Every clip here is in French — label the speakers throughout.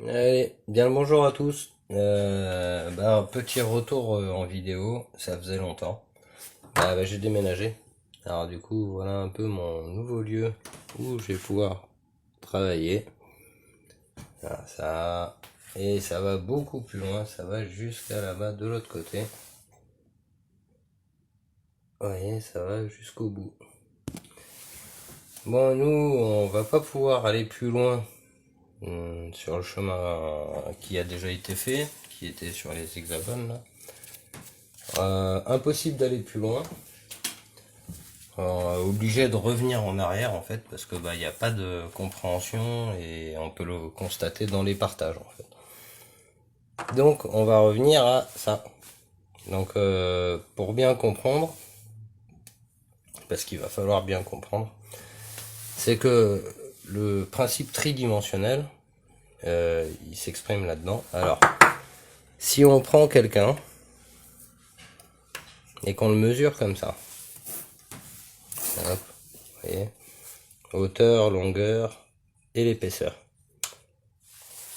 Speaker 1: Allez, bien le bonjour à tous. Un petit retour en vidéo, ça faisait longtemps. J'ai déménagé. Alors du coup, voilà un peu mon nouveau lieu où je vais pouvoir travailler. Voilà, ça. Et ça va beaucoup plus loin, ça va jusqu'à là-bas de l'autre côté. Vous voyez, ça va jusqu'au bout. Bon, nous, on va pas pouvoir aller plus loin sur le chemin qui a déjà été fait, qui était sur les hexagones là. Impossible d'aller plus loin. Obligé de revenir en arrière en fait parce que il n'y a pas de compréhension et on peut le constater dans les partages en fait. Donc on va revenir à ça. Donc pour bien comprendre, parce qu'il va falloir bien comprendre, c'est que le principe tridimensionnel, il s'exprime là-dedans. Alors, si on prend quelqu'un et qu'on le mesure comme ça, hop, vous voyez, hauteur, longueur et l'épaisseur.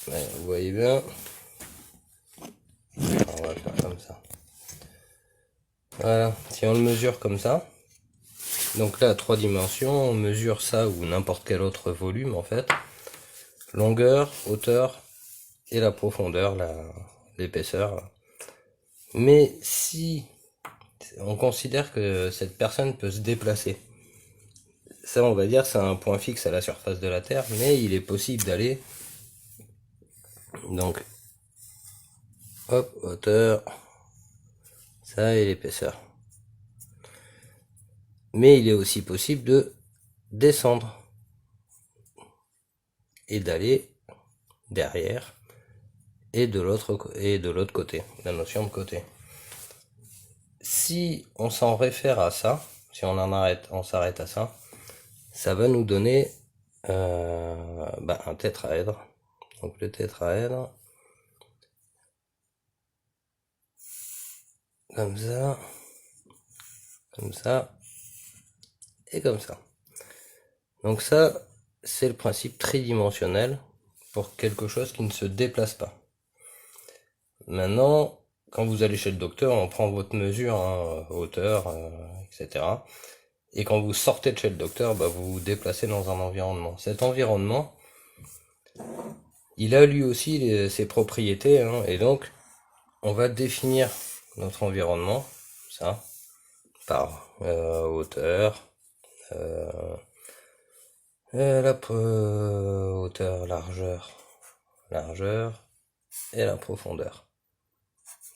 Speaker 1: Ouais, vous voyez bien. On va faire comme ça. Voilà, si on le mesure comme ça, donc là à 3 dimensions, on mesure ça ou n'importe quel autre volume en fait. Longueur, hauteur et la profondeur, l'épaisseur. Mais si on considère que cette personne peut se déplacer, ça on va dire c'est un point fixe à la surface de la Terre, mais il est possible d'aller, donc hop, hauteur, ça et l'épaisseur. Mais il est aussi possible de descendre et d'aller derrière et de l'autre côté, la notion de côté. Si on s'en réfère à ça, si on s'arrête à ça, ça va nous donner un tétraèdre. Donc le tétraèdre, comme ça et comme ça. Donc ça, c'est le principe tridimensionnel pour quelque chose qui ne se déplace pas. Maintenant, quand vous allez chez le docteur, on prend votre mesure, hein, hauteur, etc. Et quand vous sortez de chez le docteur, vous vous déplacez dans un environnement. Cet environnement, il a lui aussi ses propriétés, hein, et donc on va définir notre environnement, ça, par hauteur, hauteur, largeur et la profondeur.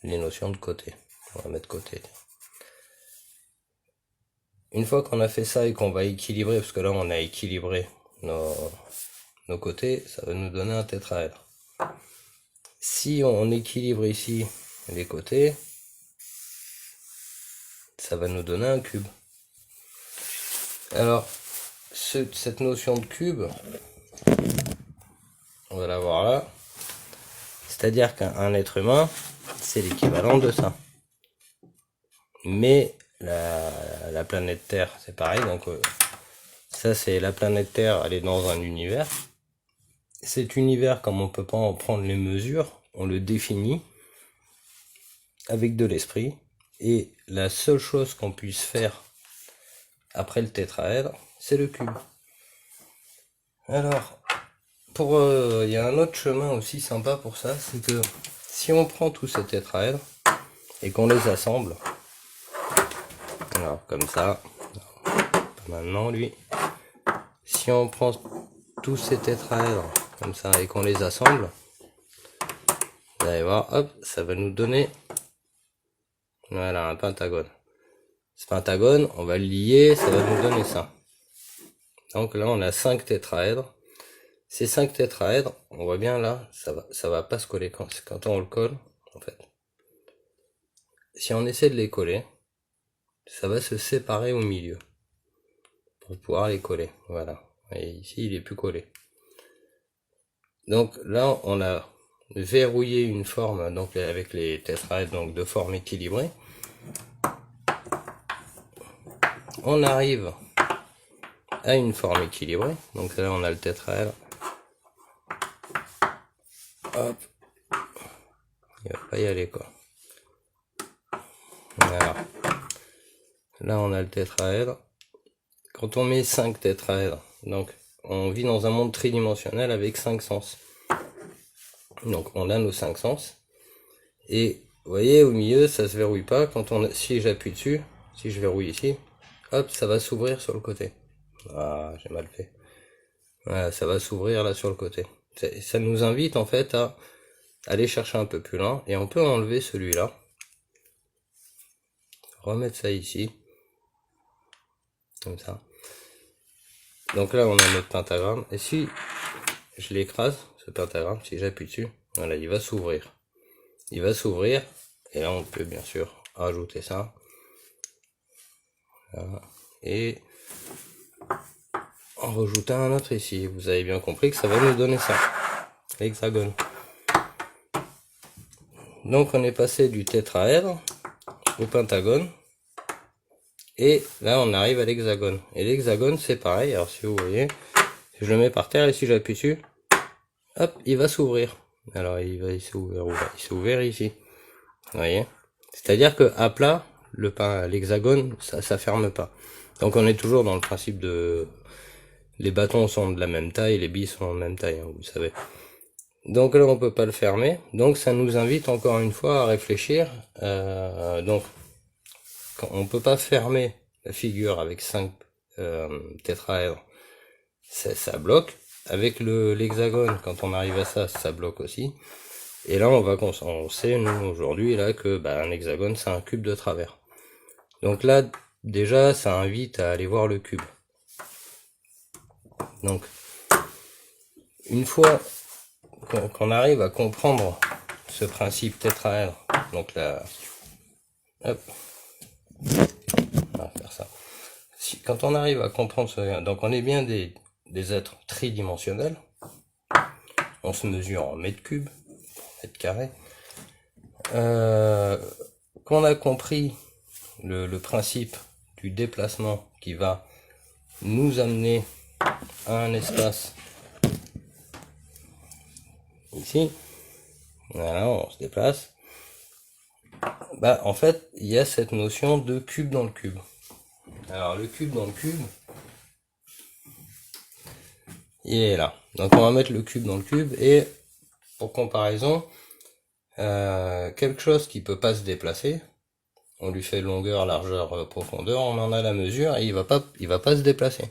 Speaker 1: Les notions de côté. On va mettre côté. Une fois qu'on a fait ça et qu'on va équilibrer, parce que là on a équilibré nos côtés, ça va nous donner un tétraèdre. Si on équilibre ici les côtés, ça va nous donner un cube. Alors, cette notion de cube, on va la voir là. C'est-à-dire qu'un être humain, c'est l'équivalent de ça. Mais la planète Terre, c'est pareil. Donc ça, c'est la planète Terre, elle est dans un univers. Cet univers, comme on peut pas en prendre les mesures, on le définit avec de l'esprit. Et la seule chose qu'on puisse faire après le tétraèdre, c'est le cube. Alors, il y a un autre chemin aussi sympa pour ça, c'est que si on prend tous ces tétraèdres et qu'on les assemble, alors comme ça, maintenant lui, si on prend tous ces tétraèdres comme ça et qu'on les assemble, vous allez voir, hop, ça va nous donner, voilà, un pentagone. Ce pentagone, on va le lier, ça va nous donner ça. Donc là, on a 5 tétraèdres. Ces 5 tétraèdres, on voit bien là, ça va pas se coller quand on le colle, en fait. Si on essaie de les coller, ça va se séparer au milieu pour pouvoir les coller. Voilà. Et ici, il est plus collé. Donc là, on a verrouillé une forme, donc avec les tétraèdres, donc de forme équilibrée. On arrive à une forme équilibrée. Donc là, on a le tétraèdre hop, il va pas y aller quoi. Voilà. Là on a le tétraèdre. Quand on met 5 tétraèdres, donc on vit dans un monde tridimensionnel avec 5 sens. Donc on a nos 5 sens. Et vous voyez au milieu ça se verrouille pas. Si j'appuie dessus, si je verrouille ici, hop, ça va s'ouvrir sur le côté. Ah, j'ai mal fait. Voilà, ça va s'ouvrir là sur le côté. Ça nous invite en fait à aller chercher un peu plus loin. Et on peut enlever celui-là. Remettre ça ici. Comme ça. Donc là on a notre pentagramme. Et si je l'écrase, ce pentagramme, si j'appuie dessus, voilà, il va s'ouvrir. Il va s'ouvrir. Et là on peut bien sûr rajouter ça. Voilà. Et en rajouter un autre ici. Vous avez bien compris que ça va nous donner ça. L'hexagone. Donc on est passé du tétraèdre au pentagone. Et là on arrive à l'hexagone. Et l'hexagone c'est pareil. Alors si vous voyez, je le mets par terre et si j'appuie dessus, hop, il va s'ouvrir. Alors il s'est ouvert où là? Il s'est ouvert ici. Vous voyez? C'est-à-dire que à plat, l'hexagone, ça ferme pas. Donc on est toujours dans le principe de... Les bâtons sont de la même taille, les billes sont de la même taille, hein, vous savez. Donc là on peut pas le fermer. Donc ça nous invite encore une fois à réfléchir. Donc on peut pas fermer la figure avec 5 tétraèdres. Ça bloque. Avec l'hexagone, quand on arrive à ça, ça bloque aussi. Et là, on sait, nous, aujourd'hui, là, que un hexagone, c'est un cube de travers. Donc là, déjà, ça invite à aller voir le cube. Donc, une fois qu'on arrive à comprendre ce principe tétraèdre, donc là, hop, on va faire ça. Quand on arrive à comprendre ce... Donc on est bien des êtres tridimensionnels. On se mesure en mètres cubes, mètres carrés. Qu'on a compris le principe du déplacement qui va nous amener à un espace ici, voilà, on se déplace. En fait, il y a cette notion de cube dans le cube. Alors le cube dans le cube, il est là. Donc on va mettre le cube dans le cube et pour comparaison, quelque chose qui peut pas se déplacer, on lui fait longueur, largeur, profondeur, on en a la mesure et il va pas se déplacer.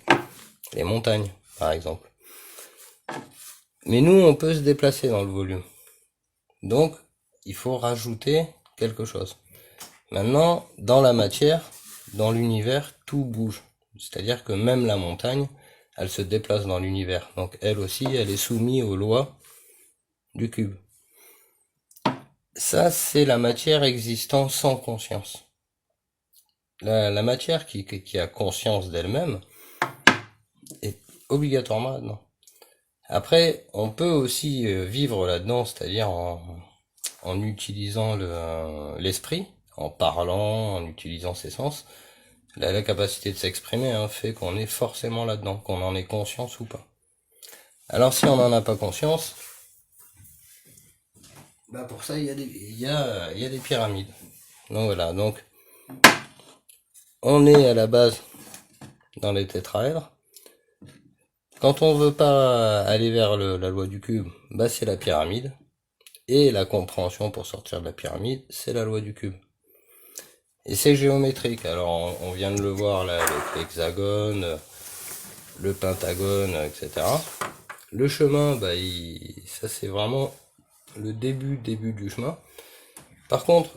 Speaker 1: Les montagnes, par exemple. Mais nous, on peut se déplacer dans le volume. Donc, il faut rajouter quelque chose. Maintenant, dans la matière, dans l'univers, tout bouge. C'est-à-dire que même la montagne, elle se déplace dans l'univers. Donc, elle aussi, elle est soumise aux lois du cube. Ça, c'est la matière existant sans conscience. La matière qui a conscience d'elle-même est obligatoirement là-dedans. Après, on peut aussi vivre là-dedans, c'est-à-dire en utilisant l'esprit, en parlant, en utilisant ses sens. La capacité de s'exprimer fait qu'on est forcément là-dedans, qu'on en ait conscience ou pas. Alors si on n'en a pas conscience, pour ça il y a des pyramides. Donc voilà, donc on est à la base dans les tétraèdres. Quand on veut pas aller vers la loi du cube, c'est la pyramide. Et la compréhension pour sortir de la pyramide, c'est la loi du cube. Et c'est géométrique. Alors on vient de le voir là avec l'hexagone, le pentagone, etc. Le chemin, ça c'est vraiment le début du chemin. Par contre,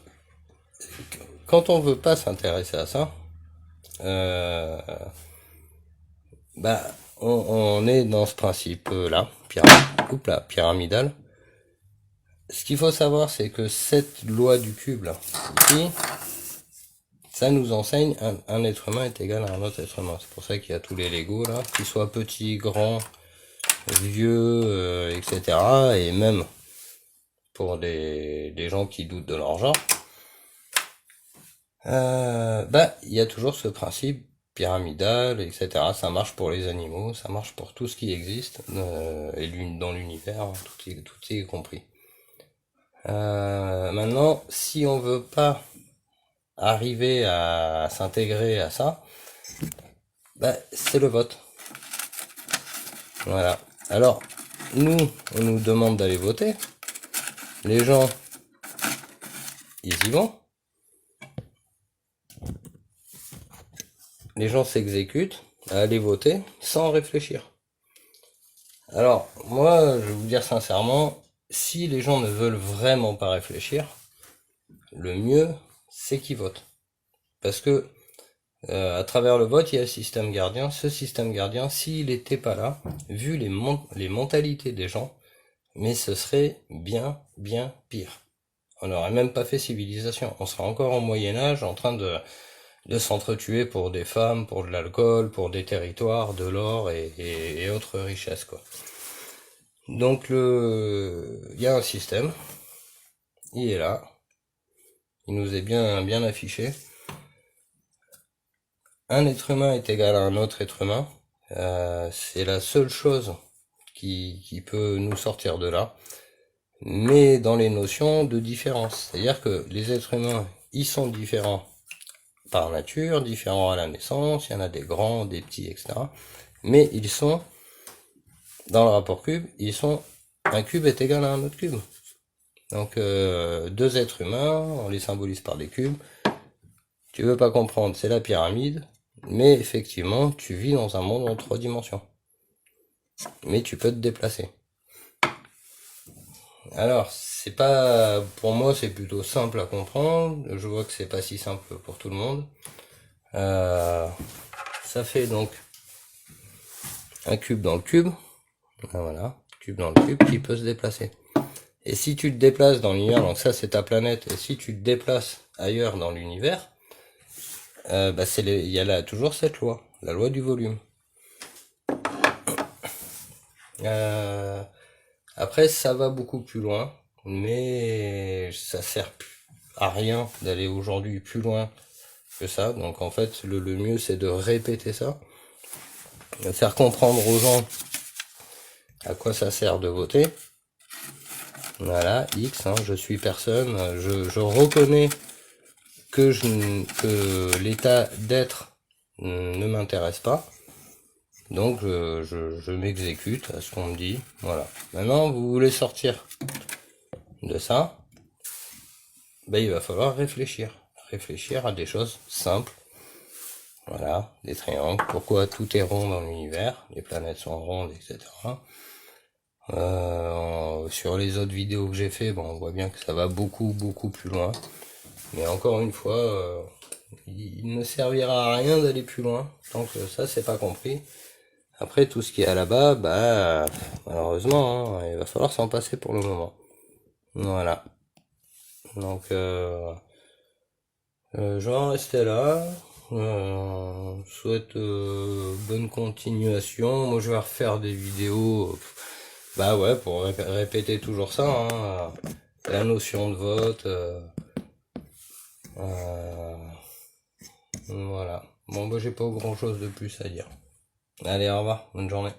Speaker 1: quand on veut pas s'intéresser à ça, on est dans ce principe là, pyramidal. Ce qu'il faut savoir, c'est que cette loi du cube là, ici, ça nous enseigne un être humain est égal à un autre être humain. C'est pour ça qu'il y a tous les Lego là, qu'ils soient petits, grands, vieux, etc. Et même pour des gens qui doutent de leur genre, il y a toujours ce principe pyramidal, etc. Ça marche pour les animaux, ça marche pour tout ce qui existe, et dans l'univers, tout est compris. Maintenant, si on veut pas arriver à s'intégrer à ça, bah, c'est le vote. Voilà. Alors, nous, on nous demande d'aller voter. Les gens, ils y vont. Les gens s'exécutent à aller voter sans réfléchir. Alors, moi, je vais vous dire sincèrement, si les gens ne veulent vraiment pas réfléchir, le mieux, c'est qu'ils votent. Parce que, à travers le vote, il y a le système gardien. Ce système gardien, s'il n'était pas là, vu les mentalités des gens, mais ce serait bien, bien pire. On n'aurait même pas fait civilisation. On serait encore au Moyen-Âge en train de s'entretuer pour des femmes, pour de l'alcool, pour des territoires, de l'or et autres richesses, quoi. Donc il y a un système, il est là, il nous est bien affiché. Un être humain est égal à un autre être humain, c'est la seule chose qui peut nous sortir de là, mais dans les notions de différence. C'est-à-dire que les êtres humains, ils sont différents par nature, différents à la naissance, il y en a des grands, des petits, etc. Mais ils sont, dans le rapport cube, un cube est égal à un autre cube. Donc deux êtres humains, on les symbolise par des cubes. Tu veux pas comprendre, c'est la pyramide, mais effectivement, tu vis dans un monde en 3 dimensions. Mais tu peux te déplacer. Alors, c'est pas, pour moi, c'est plutôt simple à comprendre. Je vois que c'est pas si simple pour tout le monde. Ça fait donc un cube dans le cube. Voilà, cube dans le cube qui peut se déplacer. Et si tu te déplaces dans l'univers, donc ça c'est ta planète, et si tu te déplaces ailleurs dans l'univers, bah il y a là toujours cette loi, la loi du volume. Après ça va beaucoup plus loin, mais ça sert à rien d'aller aujourd'hui plus loin que ça. Donc en fait le mieux c'est de répéter ça, de faire comprendre aux gens à quoi ça sert de voter. Voilà, X, hein, je suis personne, je reconnais que l'état d'être ne m'intéresse pas, donc je m'exécute à ce qu'on me dit. Voilà. Maintenant, vous voulez sortir de ça, ben, il va falloir réfléchir à des choses simples. Voilà, des triangles, pourquoi tout est rond dans l'univers, les planètes sont rondes, etc. Sur les autres vidéos que j'ai fait, bon, on voit bien que ça va beaucoup plus loin. Mais encore une fois, il ne servira à rien d'aller plus loin, tant que ça c'est pas compris. Après tout ce qui est là-bas, bah malheureusement, hein, il va falloir s'en passer pour le moment. Voilà. Donc je vais en rester là. Je souhaite bonne continuation. Moi je vais refaire des vidéos. Bah ouais, pour répéter toujours ça, hein, la notion de vote. Voilà. Bon bah j'ai pas grand chose de plus à dire. Allez, au revoir, bonne journée.